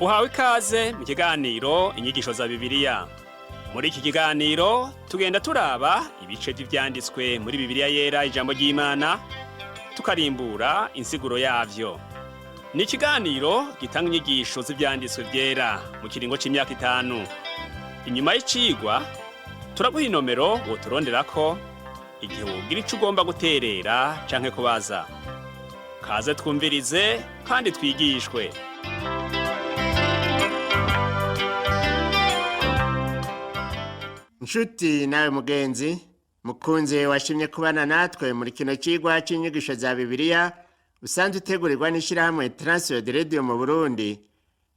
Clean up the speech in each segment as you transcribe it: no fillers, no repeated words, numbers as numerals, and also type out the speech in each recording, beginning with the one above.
Uhawe ikaze mu kiganiro inyigisho za Bibiliya. Muri iki kiganiro tugenda turaba ibice by'ivyanditswe muri Bibiliya yera ijambo ry'Imana, tukarimbura insiguro yavyo. Ni ikiganiro gitanga inyigisho z'ivyanditswe vyera mu kiringo c'imyaka 5. Inyuma y'icigwa turaguha inomero woturonderako igihe wogira ico ugomba guterera canke kubaza. Kaze twumvirize kandi twigishwe. Nshuti nawe mugenzi, mukunzi washimye kubana natwe muri kino cigwa c'inyigisho za Bibiliya, usanzwe utegurirwa n'ishirahamwe Transworld Radio mu Burundi.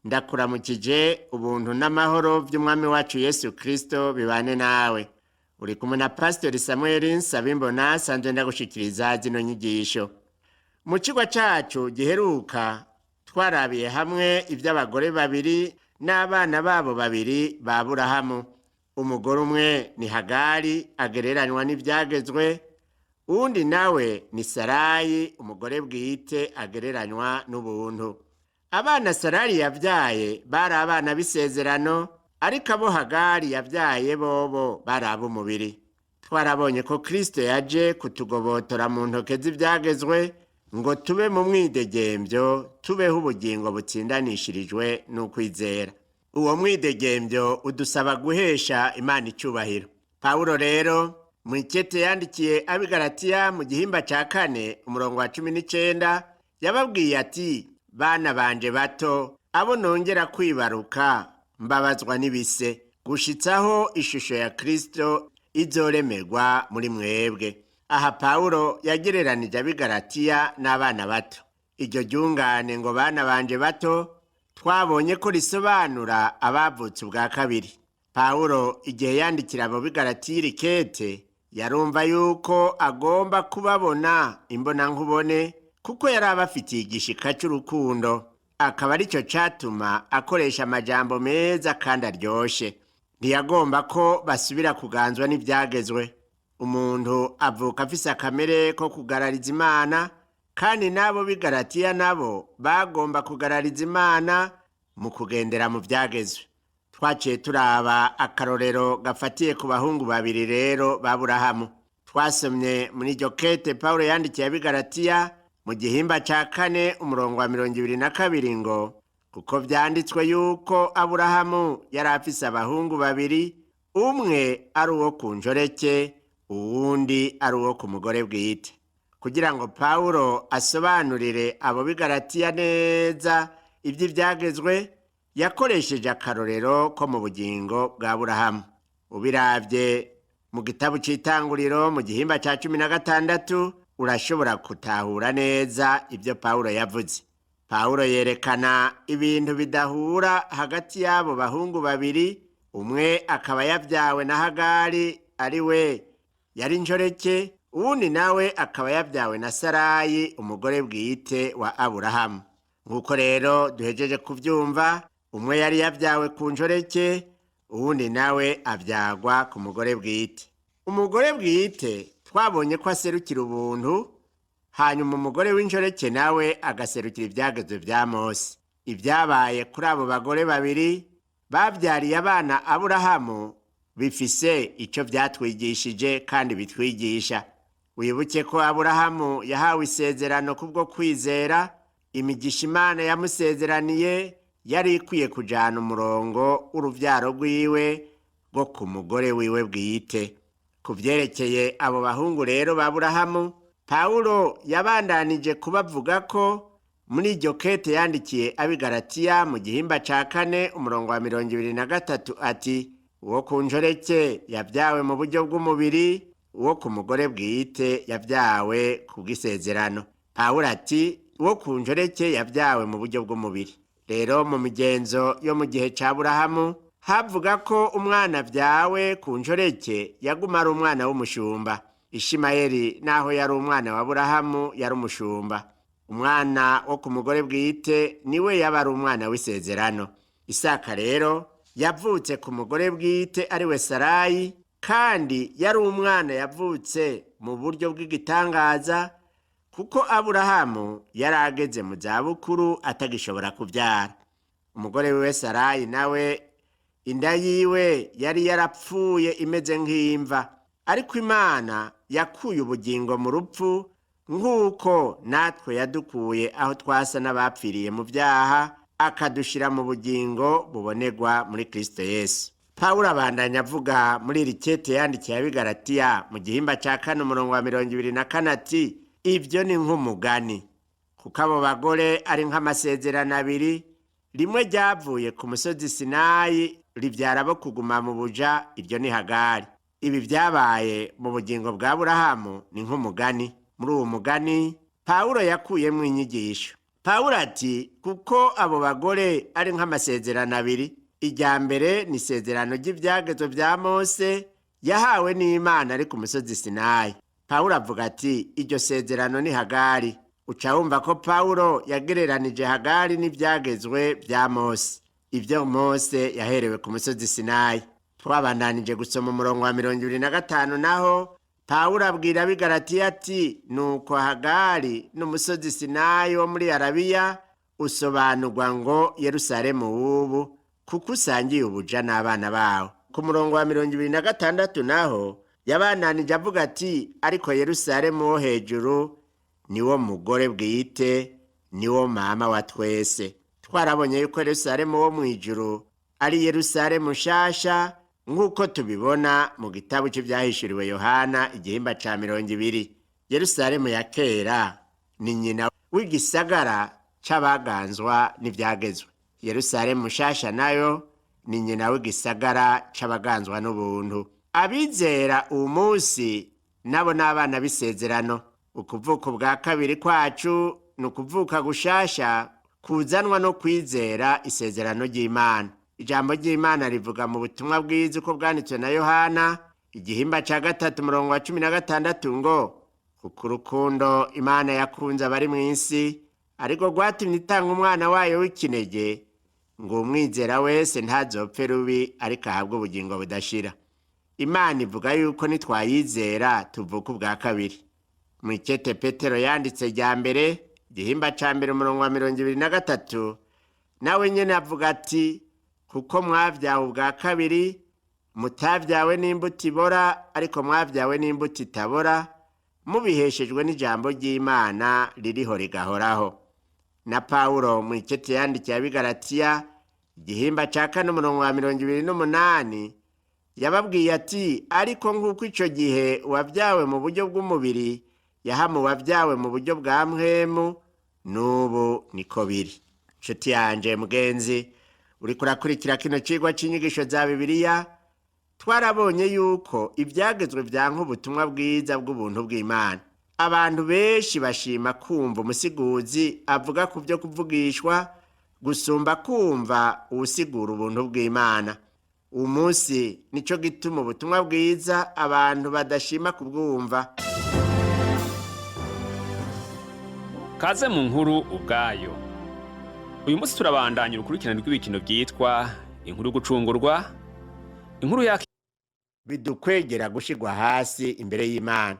Ndakuramukije ubuntu n'amahoro vy'umwami wacu Yesu Kristo bibane nawe. Uri kumwe na Pastor Samuel Nsabimbona sanzwe ndagushikiriza zino nyigisho. Mu cigwa cacu giheruka twarabiye hamwe ivy'abagore babiri n'abana babo babiri ba Aburahamu. Umugore umwe ni Hagari agereranywa n'ivyagezwe, uwundi nawe ni Sarayi umugore bwite agereranywa n'ubuntu. Abana Sarayi yavyaye bari abana b'isezerano, ariko abo Hagari yavyaye bobo bari ab'umubiri. Twarabonye ko Kristo yaje kutugobotora mu ntoke z'ivyagezwe ngo tube mu mwidegemvyo, tubeho ubugingo butsindanishirijwe n'ukwizera. Uwo mwidegemvyo udusaba guhesha Imana icubahiro. Pawulo rero mu ikete yandikiye abigalatiya mu gihimba ca 4 umurongo wa 19 yababwiye ati, bana banje bato, abo nongera kwibaruka mbabazwa n'ibise, gushitsaho ishusho ya Kristo izoremerwa muri mwebwe. Aha Pawulo yagereranije abigalatiya n'abana bato. Iryo ryungane ngo bana banje bato twabonye ko risobanura abavutse ubwa kabiri. Pawulo igihe yandikira abo bigalatiya ikete yarumva yuko agomba kubabona imbona nkubone, kuko yari abafitiye igishika c'urukundo. Akaba arico catuma akoresha amajambo meza kandi aryoshe. Ntiyagomba ko basubira kuganzwa n'ivyagezwe. Umuntu avuka afise akamere ko kugarariza Imana, kandi nabo bigalatiya nabo bagomba kugarariza Imana mu kugendera mu vyagezwe. Twaciye turaba akarorero gafatiye ku bahungu babiri rero ba Aburahamu. Twasomye muri iryo kete Pawulo yandikiye abigalatiya mu gihimba ca 4 umurongo wa 22 ngo, kuko vyanditswe yuko Aburahamu yari afise abahungu babiri, umwe ari uwo ku njoreke, uwundi ari uwo ku mugore bwite. Kugira ngo Pawulo asobanurire abo bigalatiya neza ivy'ivyagezwe, yakoresheje akarorero ko mu bugingo bwa Aburahamu. Ubiravye mu gitabo c'Itanguriro mu gihimba ca 16 urashobora gutahura neza ivyo Pawulo yavuze. Pawulo yerekana ibintu bidahura hagati y'abo bahungu babiri. Umwe akaba yavyawe na Hagari ari we yari njoreke, uwundi nawe akaba yavyawe na Sarayi umugore bwite wa Aburahamu. Nkuko rero duhejeje kuvyumva, umwe yari yavyawe ku njoreke, uwundi nawe avyagwa ku mugore bwite. Umugore bwite twabonye ko aserukira ubuntu, hanyuma umugore w'injoreke nawe agaserukira ivyagezwe vya Mose. Ivyabaye kuri abo bagore babiri bavyariye abana Aburahamu bifise ico vyatwigishije kandi bitwigisha. Wibuke ko Aburahamu yahawe isezerano kubwo kwizera. Imigisha Imana yamusezeraniye yari ikwiye kujana umurongo uruvyaro rwiwe rwo ku mugore wiwe bwite. Kuvyerekeye abo bahungu rero ba Aburahamu, Pawulo yabandanije kubavuga ko muri iryo kete yandikiye abigalatiya mu gihimba ca 4 umurongo wa 23 ati, uwo ku njoreke yavyawe mu buryo bw'umubiri, uwo ku mugore bwite yavyawe ku bw'isezerano. Pawulo ati, uwo ku njoreke yavyawe mu buryo bw'umubiri. Rero mu migenzo yo mu gihe ca Aburahamu havuga ko umwana vyawe ku njoreke yaguma ari umwana w'umushumba. Ishimayeli naho yari umwana wa Aburahamu yari umushumba. Umwana wo ku mugore bwite niwe yaba ari umwana w'isezerano. Isaka rero yavutse ku mugore bwite ari we Sarayi, kandi yari umwana yavutse mu buryo bw'igitangaza, kuko Aburahamu yari ageze mu zabukuru atagishobora kuvyara. umugore wiwe Sarayi nawe inda yiwe yari yarapfuye imeze nk'imva, ariko Imana yakuye ubugingo mu rupfu nk'uko natwe yadukuye aho twasa n'abapfiriye mu byaha akadushira mu bugingo bubonerwa muri Kristo Yesu. Pawulo abandanya avuga muri iri kete yandikiye abigalatiya mu gihimba ca 4:24 ati ibyo ni nk'umugani, kuko abo bagore ari nk'amasezerano abiri, rimwe ryavuye ku musozi Sinayi rivyara abo kuguma mu buja, iryo ni Hagari. Ibi vyabaye mu bugingo bwa Aburahamu ni nk'umugani. Muri uwo mugani Pawulo yakuyemwo inyigisho. Pawulo ati kuko abo bagore ari nk'amasezerano abiri, irya mbere ni isezerano ry'ivyagezo vya Mose yahawe n'Imana ari ku musozi Sinayi. Pawulo avuga ati iryo sezerano ni Hagari. Uca wumva ko Pawulo yagereranije Hagari n'ivyagezwe vya Mose, ivyo Mose yaherewe ku musozi Sinayi. Twabandanije gusoma umurongo wa 25 naho Pawulo abwira abigalatiya ati nuko Hagari n'umusozi Sinayi wo muri Arabiya usobanurwa ngo Yerusalemu w'ubu, kuko usangiye ubuja n'abana bawo. Ku murongo wa 26 naho yabandanije avuga ati ariko Yerusalemu wo hejuru niwo mugore bwite, niwo mama wa twese. Twarabonye yuko Yerusalemu wo mwijuru ari Yerusalemu nshasha nk'uko tubibona mu gitabo cy'ivyahishuriwe Yohana igihimba ca 20. Yerusalemu ya kera ni nyina w'igisagara c'abaganzwa n'ivyagezwe. Yerusalemu nshasha nayo ni nyina w'igisagara c'abaganzwa n'ubuntu. Abizera uwo munsi nabo n'abana b'isezerano. Ukuvuka bwa kabiri kwacu ni ukuvuka gushasha kuzanwa no kwizera isezerano ry'Imana. Ijambo ry'Imana rivuga mu butumwa bwiza uko bwanditswe na Yohana igihimba ca 3:16 ngo kuko urukundo Imana yakunze abari mu isi ariko rwatumye itanga umwana wayo w'ikinege ngo umwizera wese ntazopfe rubi ariko ahabwe ubugingo budashira. Imana ivuga yuko nitwayizera tuvuka ubwa kabiri. Mu ikete Petero yanditse rya mbere igihimba ca 1:23 nawe nyene avuga ati kuko mwavyawe ubwa kabiri, mutavyawe n'imbuto ibora ariko mwavyawe n'imbuto itabora, mubiheshejwe n'ijambo ry'Imana ririho rigahoraho. Na Pawulo mu ikete yandikiye abigalatiya igihimba ca 4:28 yababwiye ati ariko nk'uko ico gihe wavyawe mu buryo bw'umubiri yahamu wavyawe mu buryo bwa mpwemu, n'ubu niko biri. Nshuti yanje mugenzi uriko urakurikira kino cigwa c'inyigisho za Bibiliya, twarabonye yuko ivyagezwe vyanka ubutumwa bwiza bw'ubuntu bw'Imana. Abantu benshi bashima kumva umusiguzi avuga ku vyo kuvugishwa gusumba kumva uwusigura ubuntu bw'Imana. Uyu munsi nico gituma ubutumwa bwiza abantu badashima kubwumva. Kaze mu nkuru ubwayo. Uyu munsi turabandanya urukurikirane rw'ibikino byitwa inkuru gucungurwa, inkuru ya bidukwegera gushigwa hasi imbere y'Imana.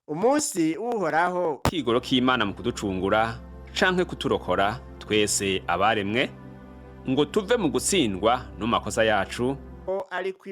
Umunsi uhoraho kigoro k'Imana mu kuducungura canke kuturokora twese abaremwe ngo tuve mu gutsindwa no makosa yacu ariko